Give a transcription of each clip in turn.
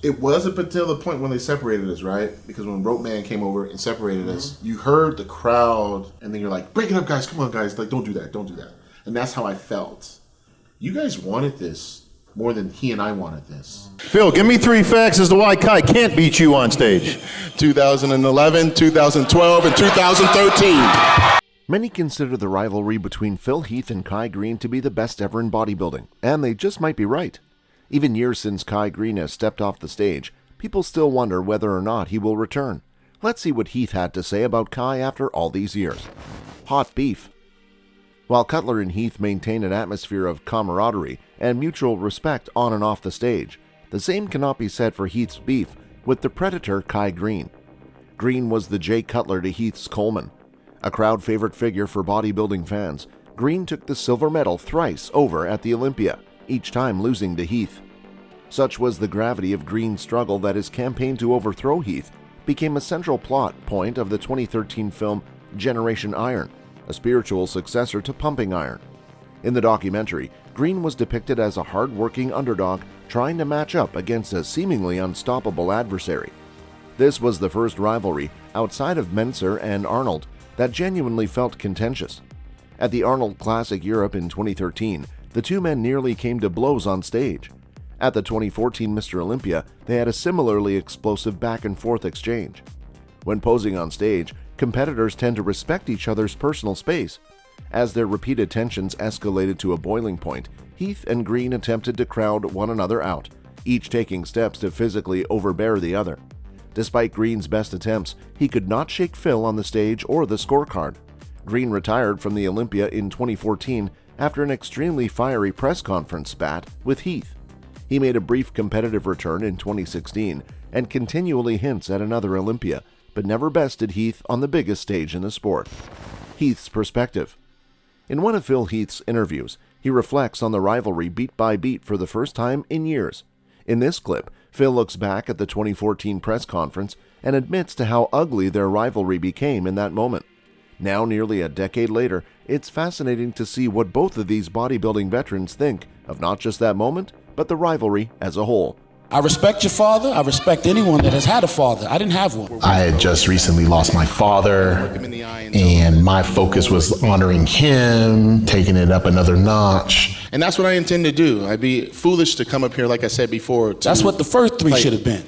It wasn't until the point when they separated us, right? Because when Rope Man came over and separated us, you heard the crowd, and then you're like, break it up, guys. Come on, guys. Like, don't do that. Don't do that. And that's how I felt. You guys wanted this more than he and I wanted this. Phil, give me 3 facts as to why Kai can't beat you on stage. 2011, 2012, and 2013. Many consider the rivalry between Phil Heath and Kai Greene to be the best ever in bodybuilding, and they just might be right. Even years since Kai Greene has stepped off the stage, people still wonder whether or not he will return. Let's see what Heath had to say about Kai after all these years. Hot beef. While Cutler and Heath maintain an atmosphere of camaraderie and mutual respect on and off the stage, the same cannot be said for Heath's beef with the predator Kai Greene. Greene was the Jay Cutler to Heath's Coleman. A crowd favorite figure for bodybuilding fans, Greene took the silver medal thrice over at the Olympia, each time losing to Heath. Such was the gravity of Greene's struggle that his campaign to overthrow Heath became a central plot point of the 2013 film Generation Iron, a spiritual successor to Pumping Iron. In the documentary, Greene was depicted as a hardworking underdog trying to match up against a seemingly unstoppable adversary. This was the first rivalry outside of Mentzer and Arnold that genuinely felt contentious. At the Arnold Classic Europe in 2013, the two men nearly came to blows on stage. At the 2014 Mr. Olympia, they had a similarly explosive back-and-forth exchange. When posing on stage, competitors tend to respect each other's personal space. As their repeated tensions escalated to a boiling point, Heath and Greene attempted to crowd one another out, each taking steps to physically overbear the other. Despite Greene's best attempts, he could not shake Phil on the stage or the scorecard. Greene retired from the Olympia in 2014 after an extremely fiery press conference spat with Heath. He made a brief competitive return in 2016 and continually hints at another Olympia, but never bested Heath on the biggest stage in the sport. Heath's perspective. In one of Phil Heath's interviews, he reflects on the rivalry beat by beat for the first time in years. In this clip, Phil looks back at the 2014 press conference and admits to how ugly their rivalry became in that moment. Now, nearly a decade later, it's fascinating to see what both of these bodybuilding veterans think of not just that moment, but the rivalry as a whole. I respect your father. I respect anyone that has had a father. I didn't have one. I had just recently lost my father, and my focus was honoring him, taking it up another notch. And that's what I intend to do. I'd be foolish to come up here, like I said before. That's what the first three should have been.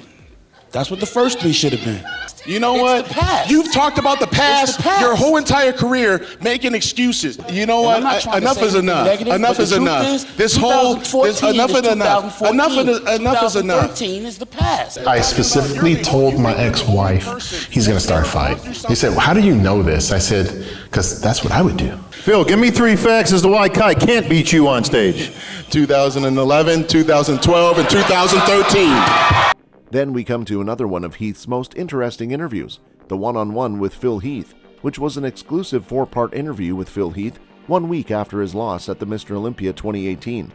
That's what the first three should have been. You know what? The past. You've talked about the past, your whole entire career, making excuses. You know what? Enough is enough. Enough is enough. This whole, enough is enough. Enough is enough. 2013 is the past. I specifically told my ex-wife he's going to start a fight. He said, well, how do you know this? I said, because that's what I would do. Phil, give me 3 facts as to why Kai can't beat you on stage. 2011, 2012, and 2013. Then we come to another one of Heath's most interesting interviews, the one-on-one with Phil Heath, which was an exclusive 4-part interview with Phil Heath 1 week after his loss at the Mr. Olympia 2018.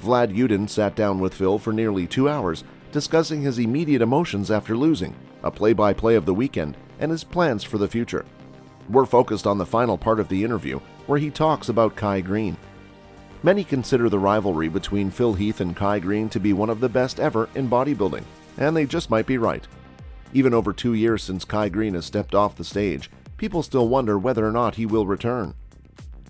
Vlad Yudin sat down with Phil for nearly 2 hours, discussing his immediate emotions after losing, a play-by-play of the weekend, and his plans for the future. We're focused on the final part of the interview, where he talks about Kai Greene. Many consider the rivalry between Phil Heath and Kai Greene to be one of the best ever in bodybuilding, and they just might be right. Even over 2 years since Kai Greene has stepped off the stage, people still wonder whether or not he will return.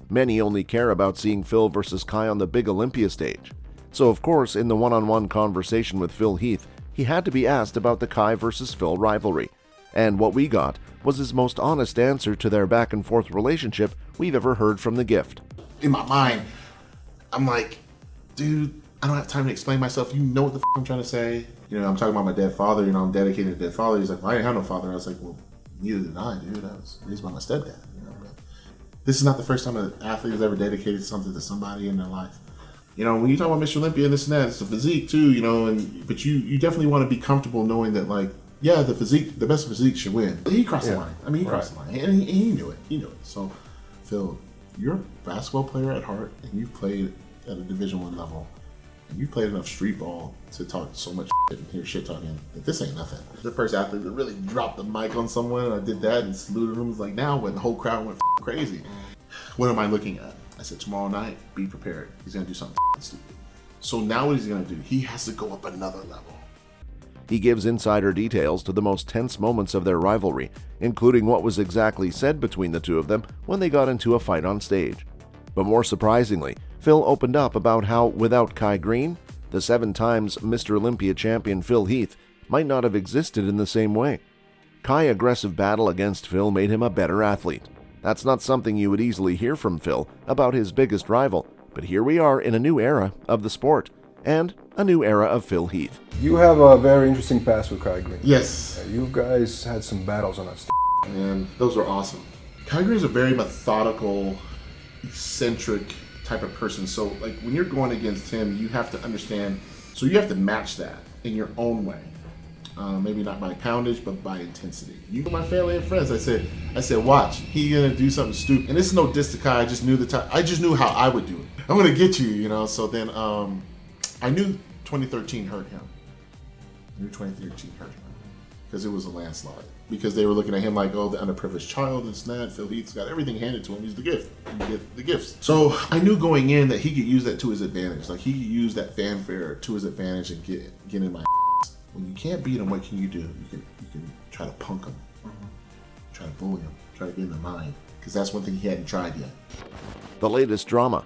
Many only care about seeing Phil versus Kai on the big Olympia stage. So of course, in the one-on-one conversation with Phil Heath, he had to be asked about the Kai versus Phil rivalry. And what we got was his most honest answer to their back-and-forth relationship we've ever heard from the gift. In my mind, I'm like, dude, I don't have time to explain myself. You know what the I'm trying to say. You know, I'm talking about my dead father. You know, I'm dedicated to dead father. He's like, well, I didn't have no father. I was like, well, neither did I, dude. I was raised by my stepdad. You know, but this is not the first time an athlete has ever dedicated something to somebody in their life. You know, when you talk about Mr. Olympia and this and that, it's the physique too. You know, but you definitely want to be comfortable knowing that, like, yeah, the best physique should win. He crossed the line. I mean, he crossed the line, and he knew it. He knew it. So, Phil, you're a basketball player at heart, and you've played at a Division I level. You played enough street ball to talk so much shit and hear shit talking. Like, this ain't nothing. The first athlete that really dropped the mic on someone, and I did that and saluted him. Was like, now when the whole crowd went crazy. What am I looking at? I said, tomorrow night, be prepared. He's gonna do something stupid. So now what is he gonna do? He has to go up another level. He gives insider details to the most tense moments of their rivalry, including what was exactly said between the two of them when they got into a fight on stage. But more surprisingly, Phil opened up about how, without Kai Greene, the 7 times Mr. Olympia champion Phil Heath might not have existed in the same way. Kai's aggressive battle against Phil made him a better athlete. That's not something you would easily hear from Phil about his biggest rival, but here we are in a new era of the sport, and a new era of Phil Heath. You have a very interesting past with Kai Greene. Yes. You guys had some battles on that stage. And those were awesome. Kai Greene is a very methodical, eccentric type of person. So like when you're going against him, you have to understand, so you have to match that in your own way. Maybe not by poundage, but by intensity. You, my family and friends, I said, watch, he gonna do something stupid. And this is no diss to Kai, I just knew the time, I just knew how I would do it. I'm gonna get you, you know. So then I knew 2013 hurt him. Because it was a landslide. Because they were looking at him like, oh, the underprivileged child, this and that. Phil Heath's got everything handed to him. He's the gift. You get the gifts. So I knew going in that he could use that to his advantage. Like he could use that fanfare to his advantage and get in my ass. When you can't beat him, what can you do? You can try to punk him. Try to bully him. Try to get in the mind. Because that's one thing he hadn't tried yet. The latest drama.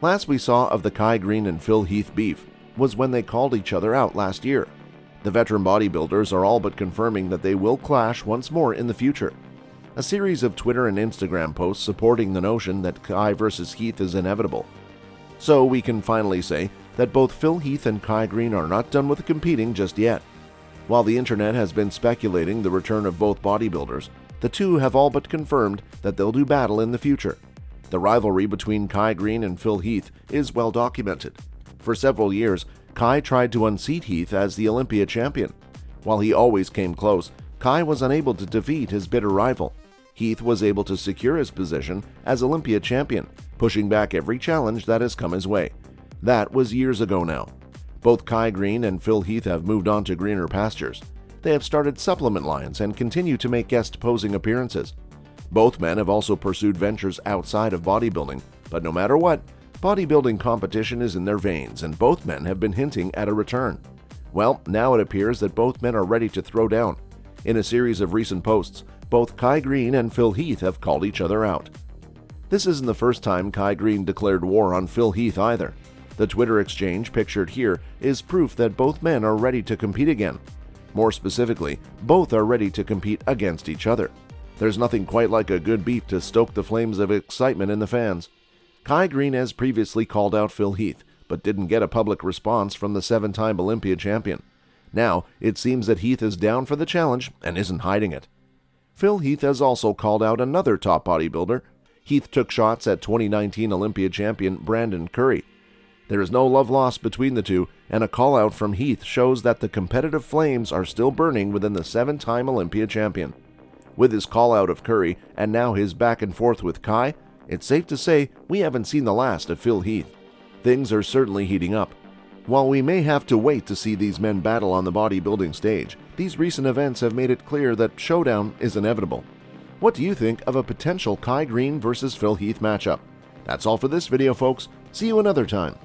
Last we saw of the Kai Greene and Phil Heath beef was when they called each other out last year. The veteran bodybuilders are all but confirming that they will clash once more in the future. A series of Twitter and Instagram posts supporting the notion that Kai versus Heath is inevitable. So we can finally say that both Phil Heath and Kai Greene are not done with competing just yet. While the internet has been speculating the return of both bodybuilders, the two have all but confirmed that they'll do battle in the future. The rivalry between Kai Greene and Phil Heath is well documented. For several years, Kai tried to unseat Heath as the Olympia champion. While he always came close, Kai was unable to defeat his bitter rival. Heath was able to secure his position as Olympia champion, pushing back every challenge that has come his way. That was years ago now. Both Kai Greene and Phil Heath have moved on to greener pastures. They have started supplement lines and continue to make guest posing appearances. Both men have also pursued ventures outside of bodybuilding, but no matter what, bodybuilding competition is in their veins, and both men have been hinting at a return. Well, now it appears that both men are ready to throw down. In a series of recent posts, both Kai Greene and Phil Heath have called each other out. This isn't the first time Kai Greene declared war on Phil Heath either. The Twitter exchange pictured here is proof that both men are ready to compete again. More specifically, both are ready to compete against each other. There's nothing quite like a good beef to stoke the flames of excitement in the fans. Kai Greene has previously called out Phil Heath, but didn't get a public response from the 7-time Olympia champion. Now, it seems that Heath is down for the challenge and isn't hiding it. Phil Heath has also called out another top bodybuilder. Heath took shots at 2019 Olympia champion Brandon Curry. There is no love lost between the two, and a call-out from Heath shows that the competitive flames are still burning within the 7-time Olympia champion. With his call-out of Curry, and now his back and forth with Kai, it's safe to say we haven't seen the last of Phil Heath. Things are certainly heating up. While we may have to wait to see these men battle on the bodybuilding stage, these recent events have made it clear that showdown is inevitable. What do you think of a potential Kai Greene versus Phil Heath matchup? That's all for this video, folks. See you another time.